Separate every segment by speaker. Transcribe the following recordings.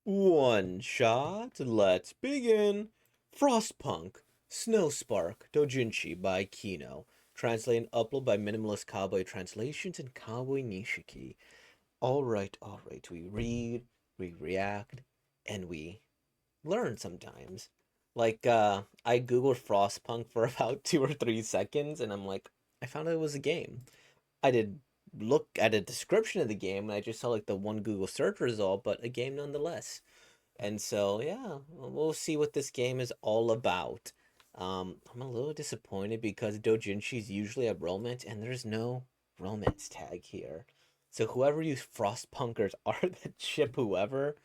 Speaker 1: One shot, let's begin. Frostpunk, Snowspark, Dojinshi by Kino. Translate and upload by Minimalist Cowboy Translations and Cowboy Nishiki. Alright. We read, we react, and we learn sometimes. I googled Frostpunk for about 2 or 3 seconds, and I'm like, I found out it was a game. I did look at a description of the game, and I just saw like the one Google search result, but a game nonetheless. And so, yeah, we'll see what this game is all about. I'm a little disappointed because Dojinshi usually a romance, and there's no romance tag here. So whoever you Frostpunkers are that ship whoever,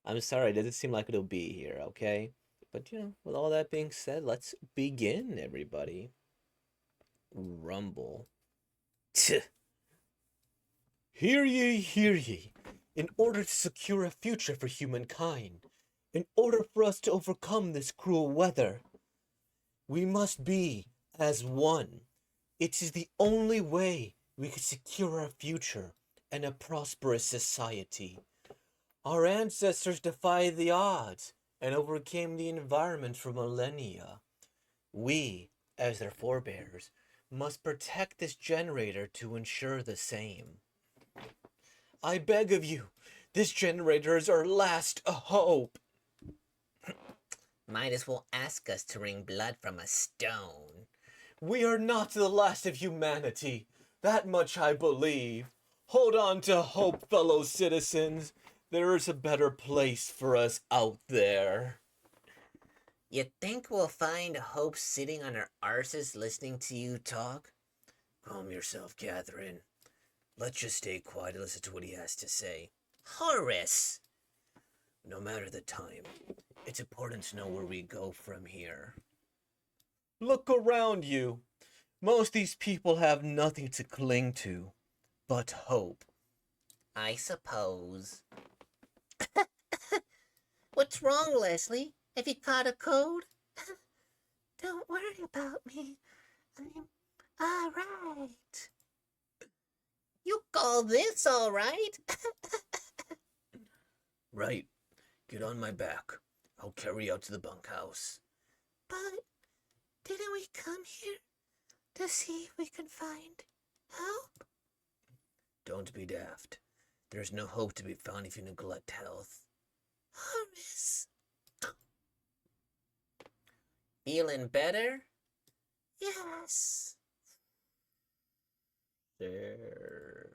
Speaker 1: I'm sorry, it doesn't seem like it'll be here, okay? But with all that being said, let's begin, everybody. Rumble. Hear ye, hear ye. In order to secure a future for humankind, in order for us to overcome this cruel weather, we must be as one. It is the only way we can secure our future and a prosperous society. Our ancestors defied the odds and overcame the environment for millennia. We, as their forebears, must protect this generator to ensure the same. I beg of you, this generator is our last hope.
Speaker 2: Might as well ask us to wring blood from a stone.
Speaker 1: We are not the last of humanity. That much I believe. Hold on to hope, fellow citizens. There is a better place for us out there.
Speaker 2: You think we'll find hope sitting on our arses listening to you talk?
Speaker 3: Calm yourself, Catherine. Let's just stay quiet and listen to what he has to say.
Speaker 2: Horace!
Speaker 3: No matter the time, it's important to know where we go from here.
Speaker 1: Look around you. Most of these people have nothing to cling to but hope.
Speaker 2: I suppose. What's wrong, Leslie? Have you caught a cold?
Speaker 4: Don't worry about me. I'm alright.
Speaker 2: You call this alright?
Speaker 3: Right. Get on my back. I'll carry you out to the bunkhouse.
Speaker 4: But didn't we come here to see if we can find help?
Speaker 3: Don't be daft. There's no hope to be found if you neglect health.
Speaker 4: Horace.
Speaker 2: Feeling better?
Speaker 4: Yes.
Speaker 2: Sure.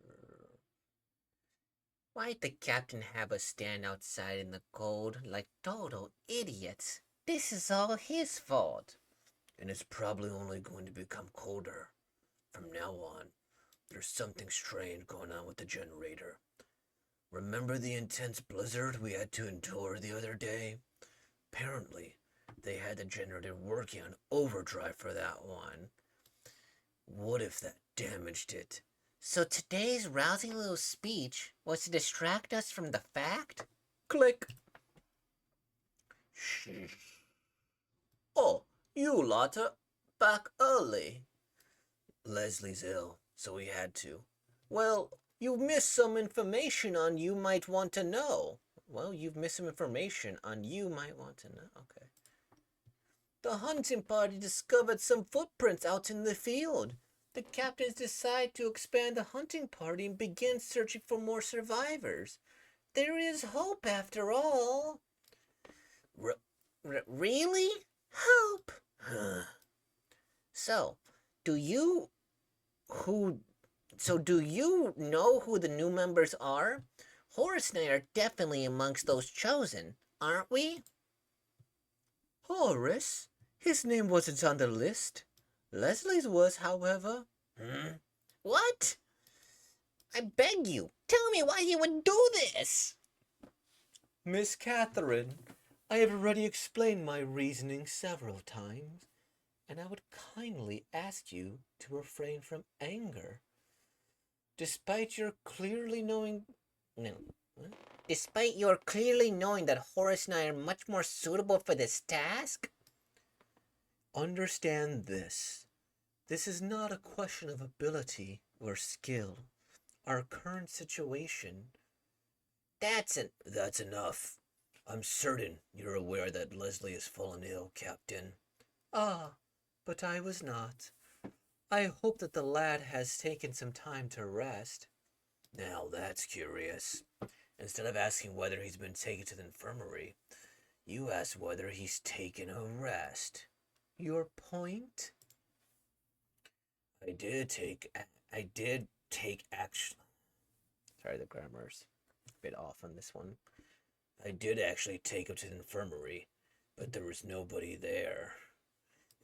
Speaker 2: Why'd the captain have us stand outside in the cold like total idiots? This is all his fault.
Speaker 3: And it's probably only going to become colder. From now on, there's something strange going on with the generator. Remember the intense blizzard we had to endure the other day? Apparently, they had the generator working on overdrive for that one. What if that damaged it?
Speaker 2: So today's rousing little speech was to distract us from the fact?
Speaker 1: Click.
Speaker 3: Shh. Oh, you lot are back early. Leslie's ill, so we had to.
Speaker 1: Well, you've missed some information on you might want to know. Well, you've missed some information on you might want to know. Okay. The hunting party discovered some footprints out in the field. The captains decide to expand the hunting party and begin searching for more survivors. There is hope after all.
Speaker 2: Really?
Speaker 4: Hope.
Speaker 2: So, do you know who the new members are? Horace and I are definitely amongst those chosen, aren't we?
Speaker 1: Horace? His name wasn't on the list. Leslie's was, however.
Speaker 2: What? I beg you, tell me why you would do this.
Speaker 1: Miss Catherine, I have already explained my reasoning several times, and I would kindly ask you to refrain from anger. Despite your clearly knowing... No. What?
Speaker 2: Despite your clearly knowing that Horace and I are much more suitable for this task?
Speaker 1: Understand this. This is not a question of ability or skill. Our current situation...
Speaker 3: That's enough. I'm certain you're aware that Leslie has fallen ill, Captain.
Speaker 1: Ah, but I was not. I hope that the lad has taken some time to rest.
Speaker 3: Now that's curious. Instead of asking whether he's been taken to the infirmary, you asked whether he's taken a rest.
Speaker 1: Your point?
Speaker 3: I did take action.
Speaker 1: Sorry, the grammar's a bit off on this one.
Speaker 3: I did actually take him to the infirmary, but there was nobody there.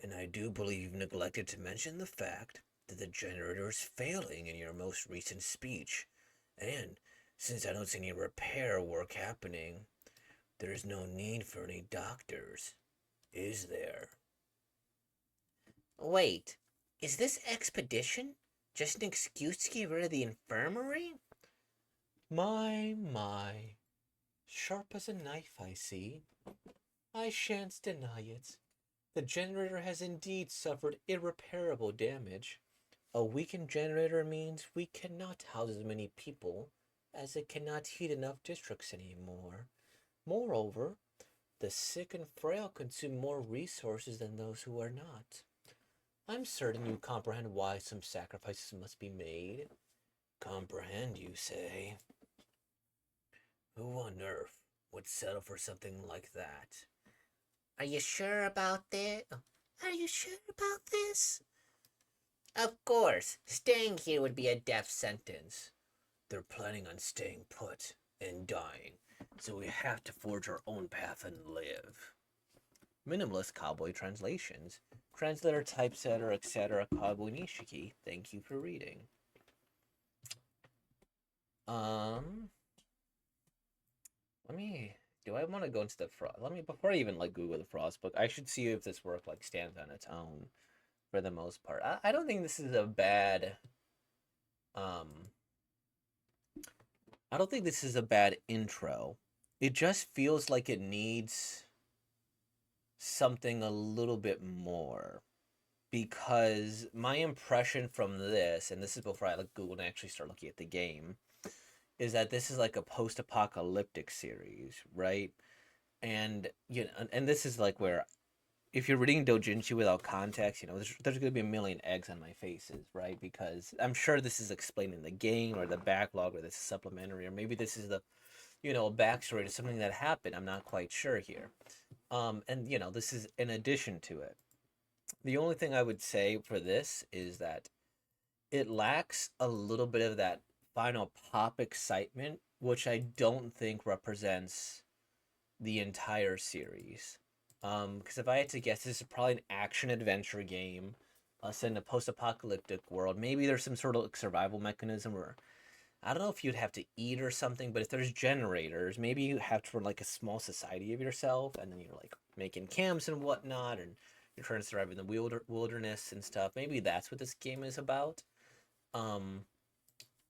Speaker 3: And I do believe you've neglected to mention the fact that the generator is failing in your most recent speech. And since I don't see any repair work happening, there is no need for any doctors, is there?
Speaker 2: Wait, is this expedition just an excuse to get rid of the infirmary?
Speaker 1: My. Sharp as a knife, I see. I shan't deny it. The generator has indeed suffered irreparable damage. A weakened generator means we cannot house as many people, as it cannot heat enough districts anymore. Moreover, the sick and frail consume more resources than those who are not. I'm certain you comprehend why some sacrifices must be made.
Speaker 3: Comprehend, you say? Who on earth would settle for something like that?
Speaker 2: Are you sure about that?
Speaker 4: Are you sure about this?
Speaker 2: Of course, staying here would be a death sentence.
Speaker 3: They're planning on staying put and dying, so we have to forge our own path and live.
Speaker 1: Minimalist Cowboy Translations. Translator, typesetter, etc. Cowboy Nishiki. Thank you for reading. Do I want to go into the before I even Google the Frostbook, I should see if this work stands on its own for the most part. I don't think this is a bad I don't think this is a bad intro. It just feels like it needs something a little bit more, because my impression from this, and this is before I Google and actually start looking at the game, is that this is like a post-apocalyptic series, right? And and this is where, if you're reading doujinshi without context, there's going to be a million eggs on my faces, right? Because I'm sure this is explained in the game or the backlog, or this is supplementary, or maybe this is the a backstory to something that happened. I'm not quite sure here. And this is in addition to it. The only thing I would say for this is that it lacks a little bit of that final pop excitement, which I don't think represents the entire series. Because if I had to guess, this is probably an action adventure game set in a post-apocalyptic world. Maybe there's some sort of survival mechanism, or I don't know if you'd have to eat or something, but if there's generators, maybe you have to run a small society of yourself, and then you're making camps and whatnot, and you're trying to survive in the wilderness and stuff. Maybe that's what this game is about.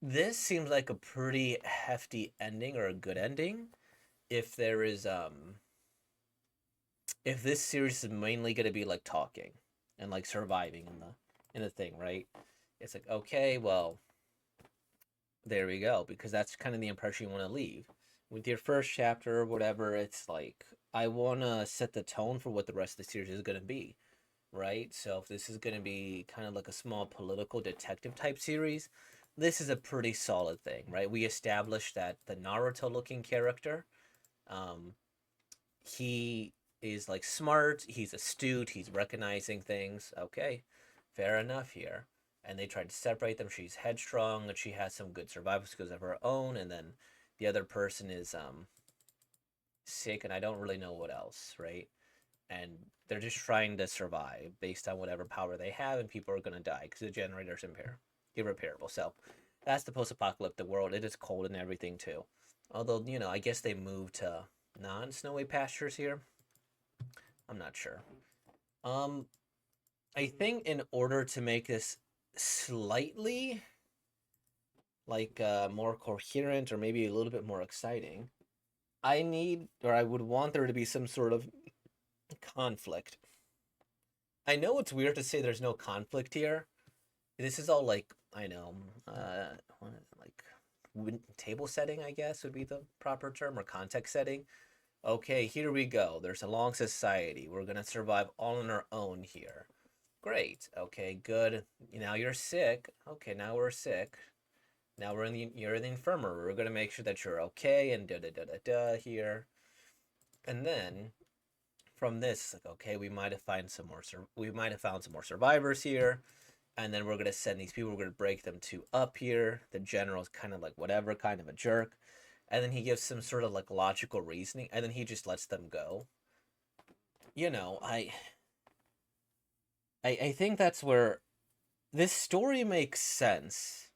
Speaker 1: This seems like a pretty hefty ending, or a good ending. If there is if this series is mainly going to be talking and surviving in the thing, right? It's okay, well, there we go, because that's kind of the impression you want to leave with your first chapter or whatever. It's I want to set the tone for what the rest of the series is going to be, right? So if this is going to be kind of a small political detective type series, this is a pretty solid thing, right? We established that the Naruto looking character, he is smart, he's astute, he's recognizing things. Okay, fair enough here. And they tried to separate them. She's headstrong and she has some good survival skills of her own, and then the other person is sick, and I don't really know what else, right? And they're just trying to survive based on whatever power they have, and people are going to die because the generator's irreparable. So that's the post-apocalyptic world. It is cold and everything too, although I guess they moved to non-snowy pastures here. I'm not sure. I think in order to make this slightly more coherent, or maybe a little bit more exciting, I would want there to be some sort of conflict. I know it's weird to say there's no conflict here. This is all I know, table setting, I guess would be the proper term, or context setting. Okay, here we go. There's a long society. We're gonna survive all on our own here. Great. Okay, good. Now you're sick. Okay, now we're sick. Now you're in the infirmary. We're gonna make sure that you're okay and da da da da da here. And then from this, like, okay, we might have found some more survivors here. And then we're gonna send these people. We're gonna break them two up here. The general's kind of like whatever, kind of a jerk. And then he gives some sort of like logical reasoning, and then he just lets them go. You know, I think that's where this story makes sense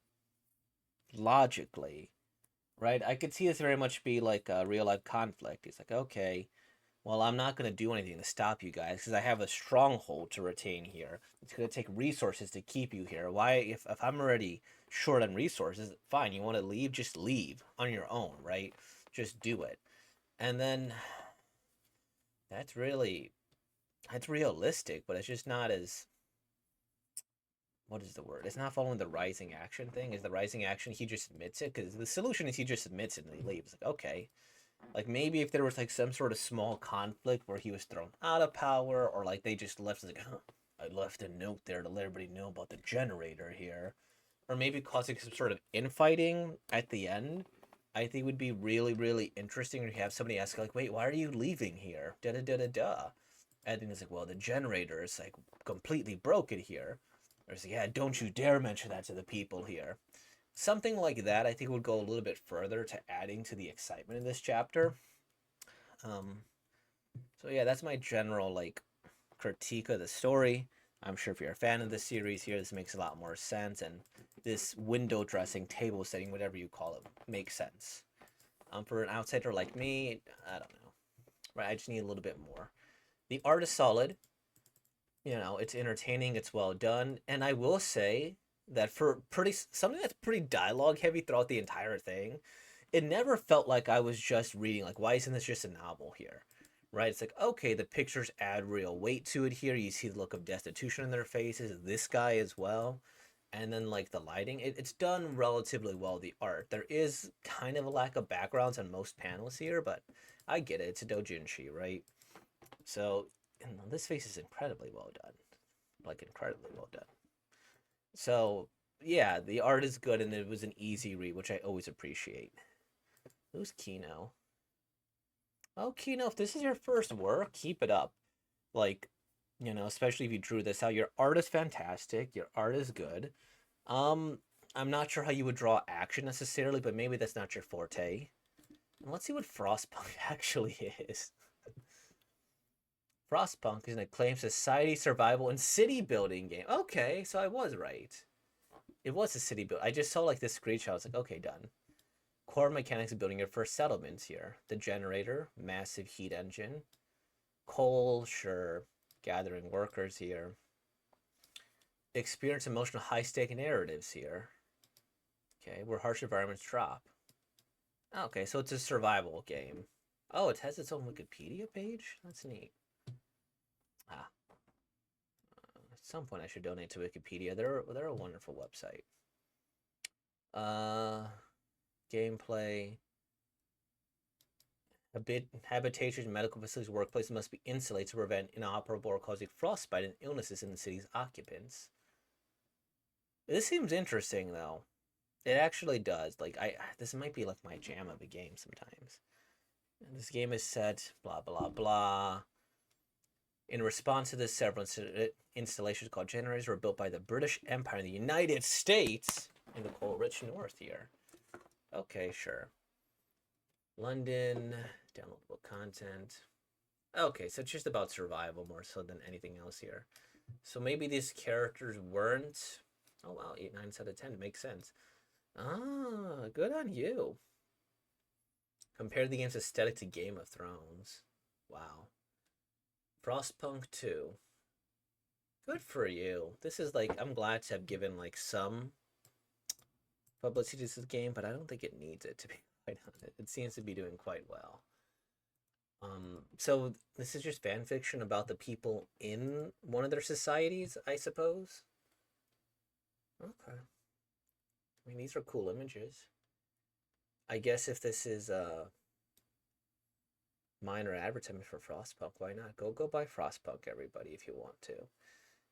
Speaker 1: logically, right? I could see this very much be like a real life conflict. He's like, okay, well, I'm not going to do anything to stop you guys because I have a stronghold to retain here. It's going to take resources to keep you here. Why, if I'm already short on resources, fine, you want to leave, just leave on your own, right? Just do it. And then that's really, that's realistic, but it's just not as, what is the word? It's not following the rising action thing. Is the rising action he just admits it? Because the solution is he just admits it and he leaves. Like, okay, like maybe if there was like some sort of small conflict where he was thrown out of power, or like they just left like, huh, I left a note there to let everybody know about the generator here, or maybe causing some sort of infighting at the end. I think would be really, really interesting to have somebody ask like, wait, why are you leaving here? Da da da da da. And then it's like, well, the generator is like completely broken here. Or it's like, yeah, don't you dare mention that to the people here. Something like that, I think, would go a little bit further to adding to the excitement in this chapter. Um, so yeah, that's my general like critique of the story. I'm sure if you're a fan of the series here, this makes a lot more sense, and this window dressing, table setting, whatever you call it, makes sense. For an outsider like me, I don't know. Right, I just need a little bit more. The art is solid. You know, it's entertaining, it's well done, and I will say that for pretty something that's pretty dialogue heavy throughout the entire thing, it never felt like I was just reading like, why isn't this just a novel here? Right? It's like, okay, the pictures add real weight to it here. You see the look of destitution in their faces, this guy as well. And then like the lighting, it's done relatively well. The art, there is kind of a lack of backgrounds on most panels here, but I get it. It's a doujinshi, right? So, and this face is incredibly well done, like incredibly well done. So yeah, the art is good, and it was an easy read, which I always appreciate. Who's Kino? Oh, Kino, if this is your first work, keep it up. Like, you know, especially if you drew this out. Your art is fantastic. Your art is good. Um, I'm not sure how you would draw action necessarily, but maybe that's not your forte. And let's see what Frostpunk actually is. Frostpunk is an acclaimed society survival and city building game. Okay, so I was right. It was a city build. I just saw like this screenshot. I was like, okay, done. Core mechanics of building your first settlements here. The generator, massive heat engine, coal, sure, gathering workers here. Experience emotional high-stake narratives here. Okay, where harsh environments drop. Okay, so it's a survival game. Oh, it has its own Wikipedia page? That's neat. Ah, at some point I should donate to Wikipedia. They're a wonderful website. Gameplay. Habitation, medical facilities, workplaces must be insulated to prevent inoperable or causing frostbite and illnesses in the city's occupants. This seems interesting though. It actually does. Like this might be like my jam of a game sometimes. And this game is set, blah blah blah. In response to this, several installations called generators were built by the British Empire in the United States in the coal-rich North here. Okay, sure. London, downloadable content. Okay, so it's just about survival more so than anything else here. So maybe these characters weren't. Oh wow, 8 9 out of 10 makes sense. Ah, good on you. Compare the game's aesthetic to Game of Thrones. Wow. Frostpunk 2. Good for you. This is like, I'm glad to have given like some publicity to this game, but I don't think it needs it, to be quite honest. It seems to be doing quite well. So this is just fan fiction about the people in one of their societies, I suppose. Okay. I mean, these are cool images. I guess if this is minor advertisement for Frostpunk. Why not? Go buy Frostpunk, everybody, if you want to.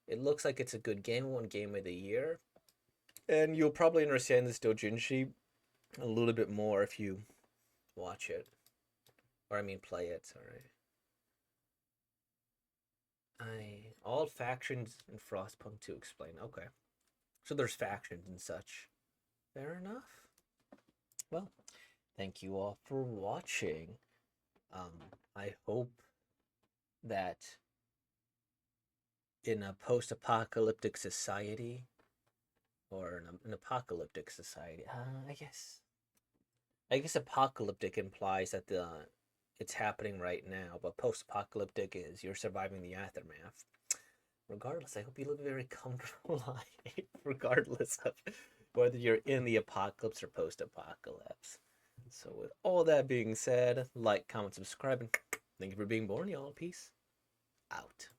Speaker 1: It looks like it's a good game, one game of the year. And you'll probably understand this doujinshi a little bit more if you watch it. Or I mean play it, alright. All factions in Frostpunk to explain. Okay. So there's factions and such. Fair enough. Well, thank you all for watching. I hope that in a post-apocalyptic society, or an apocalyptic society, I guess apocalyptic implies that it's happening right now, but post-apocalyptic is you're surviving the aftermath. Regardless, I hope you live a very comfortable life, regardless of whether you're in the apocalypse or post-apocalypse. So with all that being said, like, comment, subscribe, and thank you for being born, y'all. Peace out.